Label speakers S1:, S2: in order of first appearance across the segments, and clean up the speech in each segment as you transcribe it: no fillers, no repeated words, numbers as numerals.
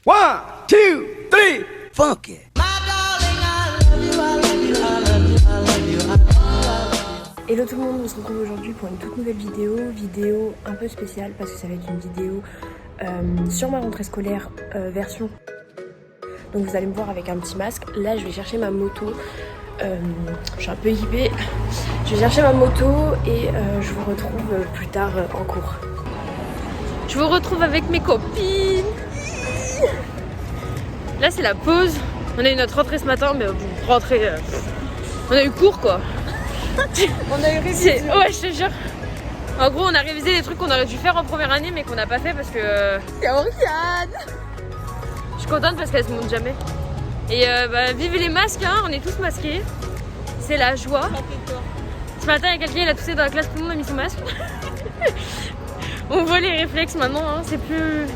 S1: 1, 2, 3, funky.
S2: Hello tout le monde, on se retrouve aujourd'hui pour une toute nouvelle vidéo un peu spéciale parce que ça va être une vidéo sur ma rentrée scolaire version. Donc vous allez me voir avec un petit masque. Là je vais chercher ma moto, je suis un peu équipée. Je vais chercher ma moto et je vous retrouve plus tard en cours. Je vous retrouve avec mes copines. Là c'est la pause, on a eu notre rentrée ce matin mais bon, rentrée, on a eu cours quoi. On a eu révisé. Ouais, je te jure. En gros, on a révisé des trucs qu'on aurait dû faire en première année, mais qu'on n'a pas fait parce que. C'est Oriane. Je suis contente parce qu'elle se montre jamais. Et vive les masques, hein, on est tous masqués. C'est la joie. Ce matin, il y a quelqu'un, il a toussé dans la classe, tout le monde a mis son masque. On voit les réflexes maintenant, hein, c'est plus.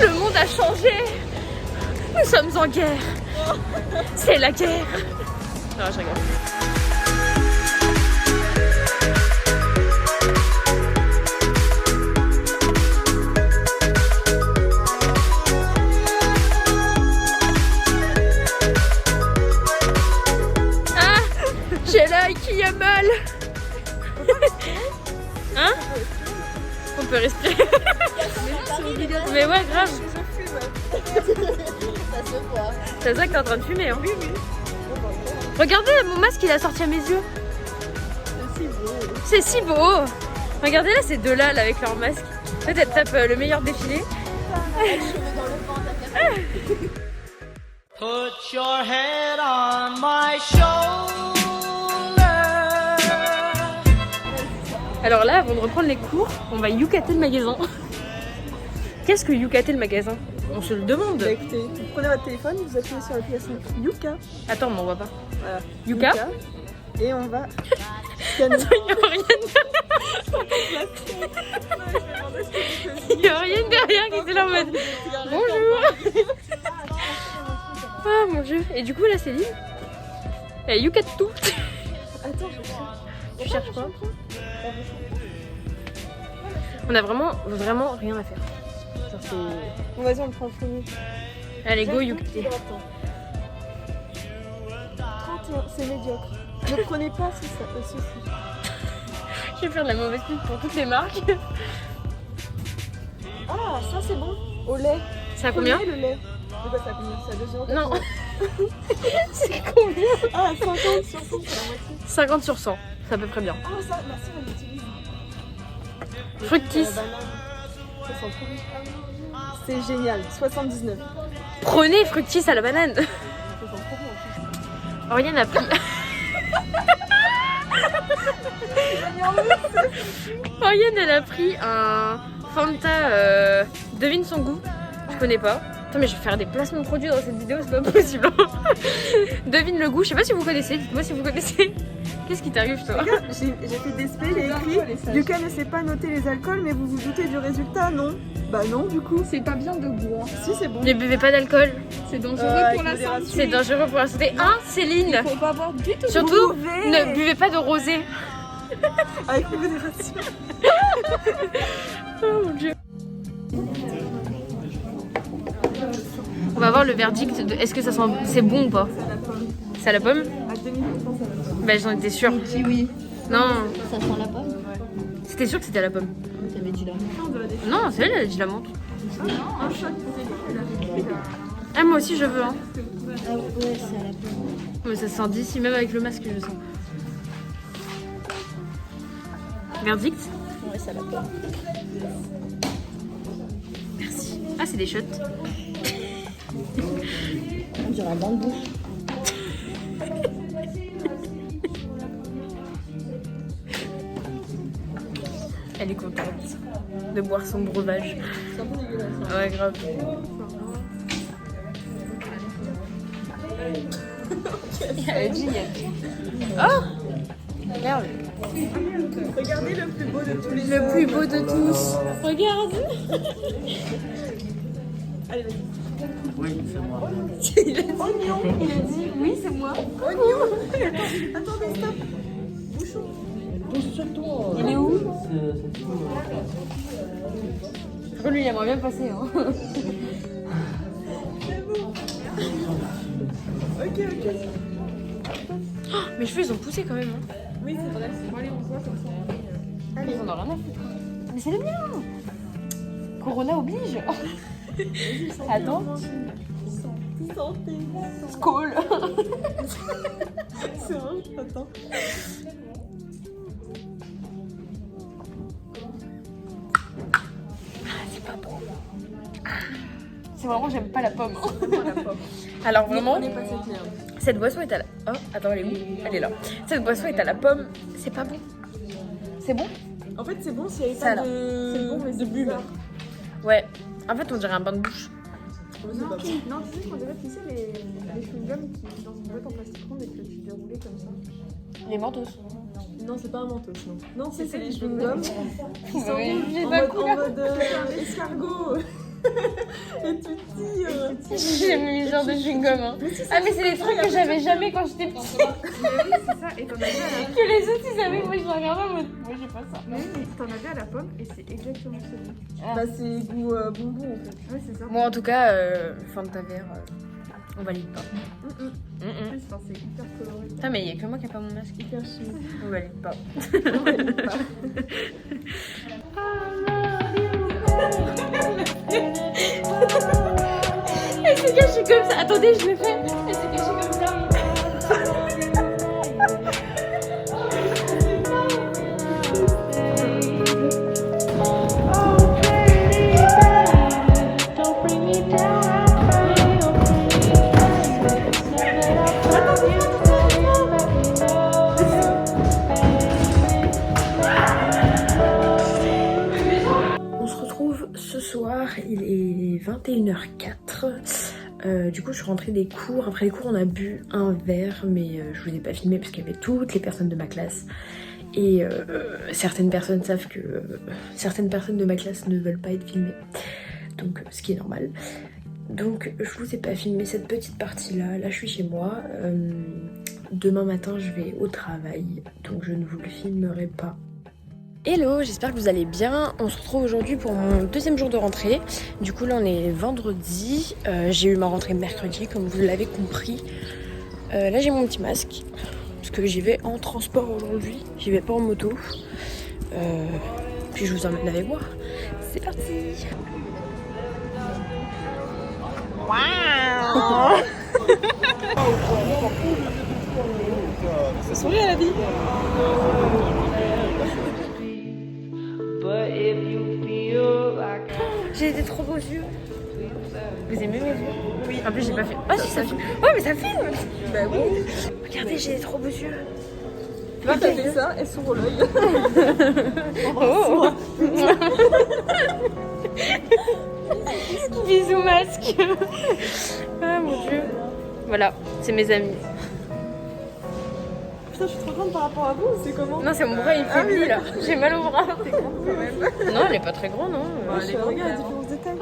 S2: Le monde a changé. Nous sommes en guerre. C'est la guerre. Non, je rigole. J'ai l'œil qui a mal. Hein? On peut respirer. Mais ouais, grave. Ça se voit que t'es en train de fumer, hein? Oui, oui. Regardez, mon masque il a sorti à mes yeux. C'est si beau. C'est si beau. Regardez là, ces deux-là là, avec leur masque. Peut-être elles tapent le meilleur défilé.
S3: Put your head on my shoulder.
S2: Alors là, avant de reprendre les cours, on va youcater le magasin. Qu'est-ce que youcater le magasin? On se le demande.
S4: Bah écoutez, vous prenez votre téléphone, vous appuyez sur l'application Yuka.
S2: Attends, mais on voit pas.
S4: Voilà.
S2: Yuka.
S4: Et on va scanner.
S2: Il y a rien derrière qui était là en mode bonjour. Ah mon dieu. Et du coup là Céline, elle youkate tout.
S4: Attends,
S2: Tu cherches quoi? On a vraiment rien à faire.
S4: Bon, vas-y, on le prend en premier.
S2: Allez, go youkater.
S4: 31, c'est médiocre. Ne prenez pas ceci.
S2: Je vais faire de la mauvaise pub pour toutes les marques.
S4: Ah, ça c'est bon. Au lait.
S2: C'est à combien?
S4: Le lait. De quoi ça a combien? C'est à 2 €.
S2: Non. C'est combien?
S4: Ah, 50 sur 100, c'est la moitié.
S2: 50 sur 100, c'est à peu près bien.
S4: Ah, ça, merci, on l'utilise.
S2: Fructis.
S4: Ça sent trop bon. C'est génial, 79.
S2: Prenez Fructis à la banane.
S4: Ça sent trop bon.
S2: Oriane a pris. Oriane elle a pris un Fanta, devine son goût. Je connais pas. Attends mais je vais faire des placements de produits dans cette vidéo, c'est pas possible. Devine le goût, je sais pas si vous connaissez, dites-moi si vous connaissez. Qu'est-ce qui t'arrive toi?
S4: Regarde, j'ai fait des spé, j'ai écrit Yuka ne sait pas noter les alcools, mais vous vous doutez du résultat, non? Bah non, du coup.
S5: C'est pas bien de boire.
S4: Si, c'est bon.
S2: Ne buvez pas d'alcool.
S5: C'est dangereux pour la santé.
S2: C'est dangereux pour la santé. Hein, Céline?
S5: Faut pas boire du tout.
S2: Surtout,
S4: buvez.
S2: ne buvez pas de rosé.
S4: Avec modération.
S2: Oh mon dieu. On va voir le verdict de est-ce que ça sent c'est bon ou pas. C'est à la pomme?
S4: À 2000%, ça va.
S2: Bah j'en étais sûre.
S5: Kiwi.
S2: Non.
S5: Ça sent la pomme.
S2: C'était sûr que c'était à la pomme.
S5: T'avais dit là.
S2: Non, c'est elle a dit la menthe.
S4: Un shot,
S2: Ah moi aussi je veux hein.
S5: Ah ouais, c'est à la pomme.
S2: Mais ça sent d'ici même avec le masque je sens. Verdict?
S5: Ouais, c'est à la pomme.
S2: Merci. Ah c'est des shots.
S5: On dirait un banc de bouche.
S2: Elle est contente de boire son breuvage. Ouais grave. Elle a dit oh merde.
S4: Regardez le plus beau de tous les
S2: Le plus beau de tous. Regarde.
S4: Allez, vas-y.
S3: Oui, c'est moi.
S2: Il a dit oui c'est moi.
S4: Attendez, stop. Bouchon.
S2: Il est où? Lui il aimerait bien passer hein. Mes cheveux ils ont poussé quand même. Hein.
S4: Oui, c'est vrai. Bon, allez, on se voit comme ça.
S2: Ils en ont rien à foutre. Mais c'est le mien. Corona oblige. Attends.
S4: Santé.
S2: Skål.
S4: C'est vrai, attends.
S2: C'est pas bon. C'est vraiment j'aime pas la pomme. Alors vraiment,
S4: On est passé clair.
S2: cette boisson est à la... Oh, attends, elle est où? Elle est là. Cette boisson est à la pomme. C'est pas bon. C'est bon?
S4: En fait, c'est bon s'il n'y avait
S2: Ça,
S4: pas
S2: là.
S4: de...
S5: C'est bon, mais
S4: de
S5: c'est
S4: bulle.
S5: bizarre.
S2: Ouais. En fait, on dirait un bain de bouche.
S4: Non, tu sais qu'on dirait, tu sais, les chewing-gums qui sont dans une boîte en plastique ronde et que tu déroulais comme ça.
S2: Les mentos.
S4: Non, c'est pas un mentos, non. Non, c'est les chewing-gums qui sont
S2: Oui,
S4: rouges,
S2: j'ai
S4: en
S2: pas
S4: mode escargot. Et tu tires.
S2: J'aime les genres de chewing-gum. Hein. Ah, mais c'est des trucs que j'avais jamais quand j'étais petite.
S4: Oui, c'est ça. Et t'en avais à la...
S2: Que les autres ils avaient. Moi je regardais en mode. Moi j'ai pas ça.
S4: Oui, mais t'en avais à la pomme et c'est exactement ça.
S2: Ah.
S4: Bah, c'est goût bonbon en fait. Oui, c'est ça.
S2: Bon, en tout cas, fin de ta verre, on valide pas.
S4: En plus, enfin, c'est hyper coloré.
S2: Putain, mais il y a que moi qui a pas mon masque.
S4: Hyper chimique.
S2: On valide pas.
S4: On valide pas.
S2: Elle s'est cachée comme ça. Attendez, je le fais. Elle s'est cachée comme ça. On se retrouve ce soir, il est 21h04. Du coup je suis rentrée des cours. Après les cours on a bu un verre, mais je vous ai pas filmé parce qu'il y avait toutes les personnes de ma classe. Et certaines personnes savent que certaines personnes de ma classe ne veulent pas être filmées. Donc ce qui est normal. Donc je vous ai pas filmé cette petite partie là. Là je suis chez moi. Demain matin je vais au travail. Donc je ne vous le filmerai pas. Hello, j'espère que vous allez bien. On se retrouve aujourd'hui pour mon deuxième jour de rentrée. Du coup là on est vendredi. J'ai eu ma rentrée mercredi comme vous l'avez compris. Là j'ai mon petit masque. Parce que j'y vais en transport aujourd'hui. J'y vais pas en moto. Puis je vous emmène avec moi. C'est parti. Waouh.
S4: Ça sourit à la vie.
S2: J'ai des trop beaux yeux. Vous aimez mes yeux? Oui. En plus j'ai pas fait. Oh si ça filme. Oh mais ça filme.
S4: Bah oui.
S2: Regardez, j'ai des trop beaux yeux.
S4: Là, t'as fait ça, elle s'ouvre l'œil.
S2: Oh. Bisous masque. Ah mon dieu. Voilà, c'est mes amis.
S4: Putain, je suis trop grande par rapport à vous, c'est comment?
S2: Non, c'est mon bras, il
S4: Ah oui,
S2: faiblit là. J'ai mal au bras.
S4: T'es grande quand même.
S2: Non, elle est pas très grande, non. Elle est
S4: Regarde la différence de taille.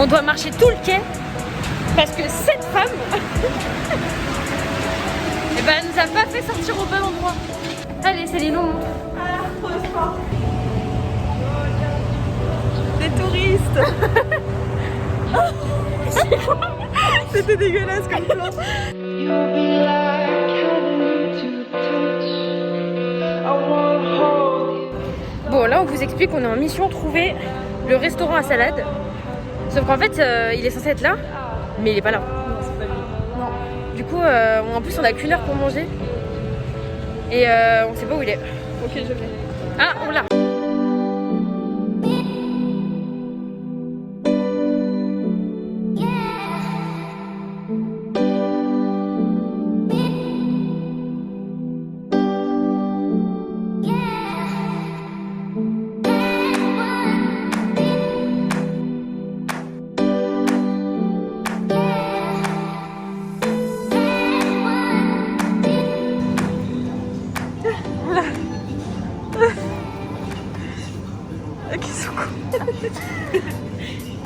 S2: On doit marcher tout le quai parce que cette femme, eh ben, elle nous a pas fait sortir au bon endroit. Allez, Céline, on monte.
S4: Des touristes. C'était dégueulasse comme plan.
S2: Bon, là, on vous explique qu'on est en mission trouver le restaurant à salade. Sauf qu'en fait, il est censé être là, mais il est pas là. Non. Du coup, en plus, on a qu'une heure pour manger. Et on sait pas où il est.
S4: Ok, je vais.
S2: Ah, on l'a.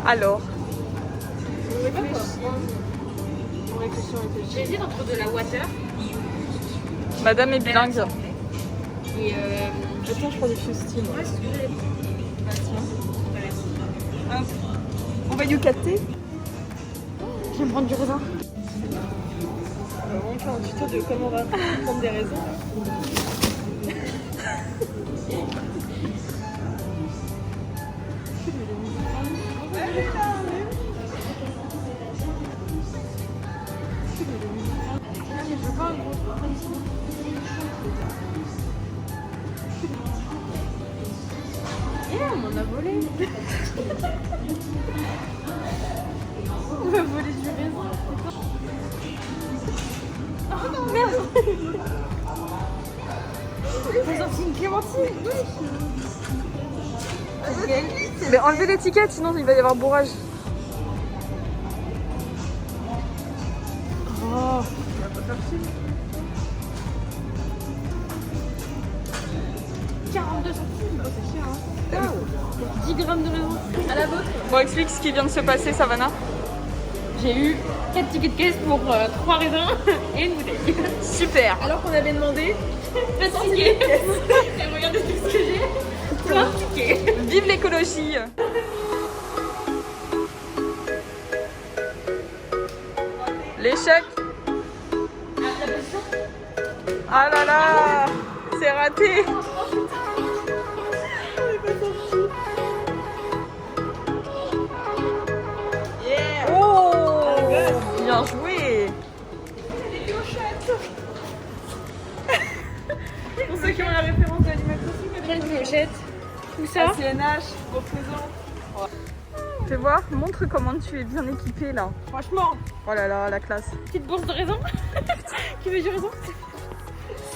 S4: Alors,
S2: J'hésite entre de la water
S4: madame est bilingue.
S2: et
S4: Attends, je prends des fusti, moi.
S2: ouais, c'est ce que j'avais
S4: Hop. On va yucater.
S2: Je vais me prendre du raisin.
S4: On fait un tuto de comment on va prendre des raisins.
S2: On m'en a volé. On m'a volé du raisin. Oh non, merde. J'ai sorti une clémentine.
S4: Mais enlevez l'étiquette, sinon il va y avoir bourrage. Oh,
S2: 42 centimes. C'est cher, hein. 10 grammes de raisin. À la vôtre.
S4: Bon, explique ce qui vient de se passer, Savannah.
S2: J'ai eu 4 tickets de caisse pour 3 raisins et une bouteille.
S4: Super.
S2: Alors qu'on avait demandé pas de tickets. Et regardez tout ce que j'ai. Plein de tickets.
S4: Vive l'écologie. L'échec. Ah là là, c'est raté. Oh, bien joué. Pour ceux qui ont la référence de l'animation,
S2: Quelle clochette. Où ça?
S4: CNH, représente. Fais voir, montre comment tu es bien équipée là.
S2: Franchement,
S4: Oh là là, la classe.
S2: petite bourse de raisin. Qui veut du raisin?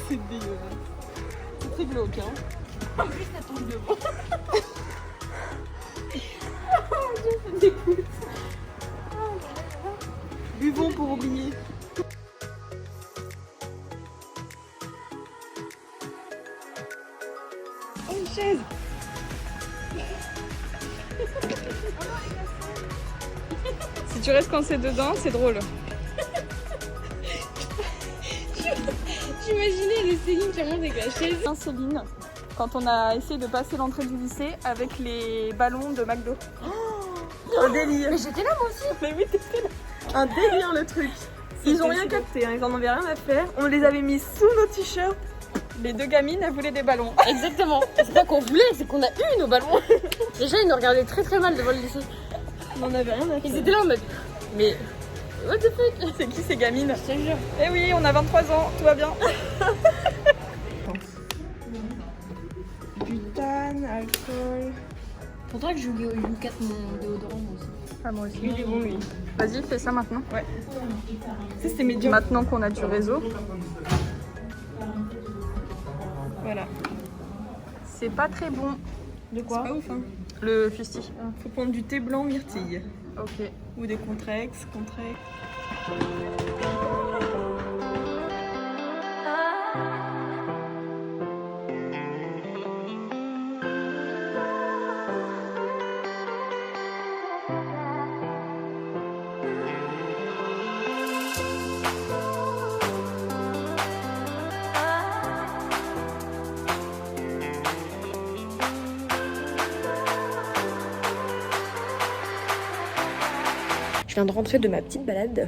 S4: C'est dégueulasse. C'est très glauque, hein.
S2: En plus, ça tombe devant. Oh mon dieu, ça me dégoûte.
S4: Buvons pour oublier. Oh, une chaise. Si tu restes coincé dedans, c'est drôle.
S2: J'imaginais le Céline qui remonte avec la chaise.
S4: Céline, quand on a essayé de passer l'entrée du lycée avec les ballons de McDo. Un délire.
S2: Mais j'étais là moi aussi.
S4: Mais oui, t'étais là. Un délire le truc. Ils ont rien capté, hein, ils en avaient rien à faire. On les avait mis sous nos t-shirts. Les deux gamines, elles voulaient des ballons.
S2: Exactement. C'est pas qu'on voulait, c'est qu'on a eu nos ballons. Déjà, ils nous regardaient très très mal devant le lycée.
S4: On en avait rien à faire.
S2: Ils étaient là en mode. Mais. What the fuck?
S4: C'est qui ces gamines?
S2: Je te jure.
S4: Eh oui, on a 23 ans, tout va bien. Butane, alcool.
S2: Faudrait que je lui Youcat mon déodorant moi aussi.
S4: Ah, moi aussi. Il est bon, lui. Vas-y, fais ça maintenant. Ouais.
S6: Ça, c'était médium.
S4: Maintenant qu'on a du réseau.
S6: Voilà.
S4: C'est pas très bon.
S6: De quoi? C'est pas ouf, hein.
S4: Le fusti.
S6: Faut prendre du thé blanc myrtille.
S4: Ok.
S6: Ou des Contrex.
S2: Je viens de rentrer de ma petite balade.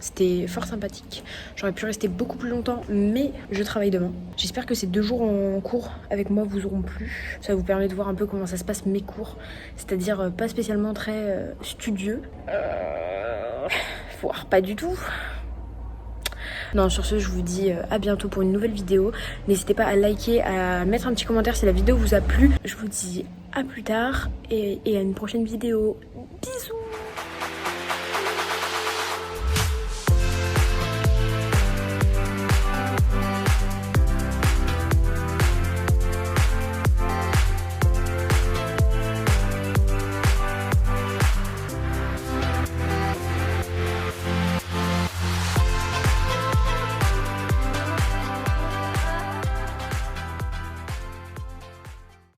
S2: C'était fort sympathique. J'aurais pu rester beaucoup plus longtemps, mais je travaille demain. J'espère que ces 2 jours en cours avec moi vous auront plu. Ça vous permet de voir un peu comment ça se passe mes cours. C'est-à-dire pas spécialement très studieux. Voire pas du tout. Non, sur ce, je vous dis à bientôt pour une nouvelle vidéo. N'hésitez pas à liker, à mettre un petit commentaire si la vidéo vous a plu. Je vous dis à plus tard et à une prochaine vidéo. Bisous!